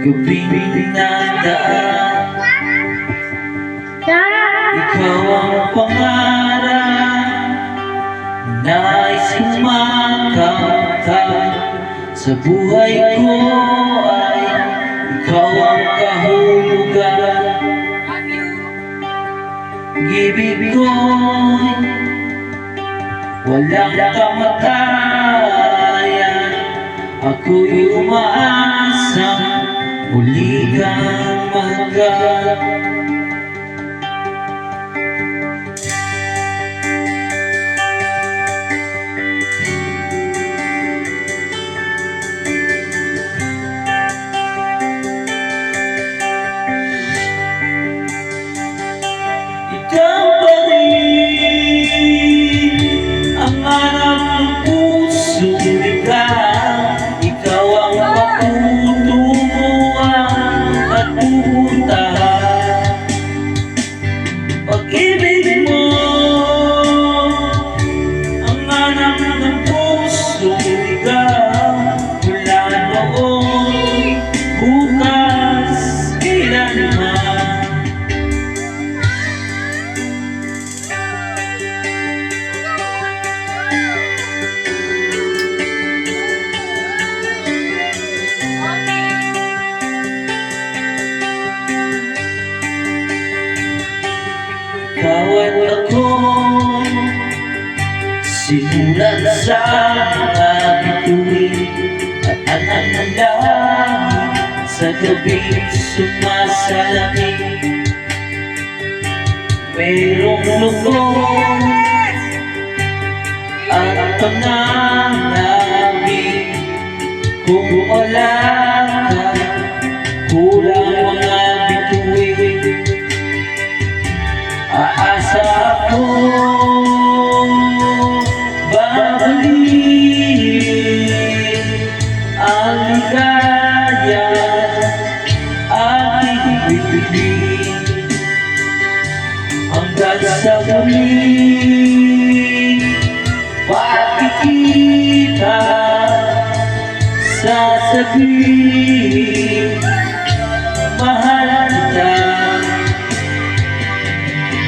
Gabing nadaan, ikaw ang pangarap. Nais kong makamtan sa buhay ko ay ikaw ang kahulugan. Ibig ko'y walang kamatayan. Ako'y umaasang muli kang mahal. Ikaw pa rin ang hanap ng pusong ligaw. Ikaw ang patutunguhan at pupuntahan. Pag-ibig mo ang hanap ng pusong ligaw. Mula noon, bukas, kailanman. Ikaw at ako, simulan sa mga bituin at ananalangin sa gabing sumasalamig. Mayroong lungkot at pananabig. Kung wala ka, kulang mga bituin. Aasa ako babalik ang ligaya aking bibig hanggang sa muling pagkikita. Sasabihin mahal kita.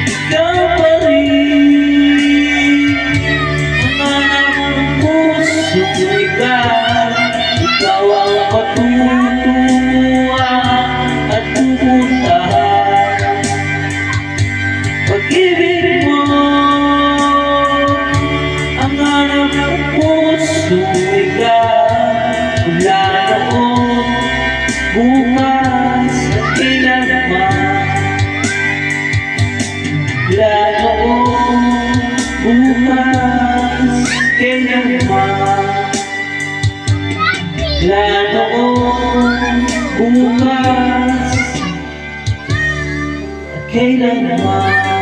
Ikaw pa rin ang hanap ng pusong ligaw. Ikaw ang patutunguhan at pupuntahan. Pag-ibig mo ang hanap ng pusong ligaw. Mula noon, bukas at kailanman. Mula noon, bukas, kailanman. Mula noon, bukas, at kailanman.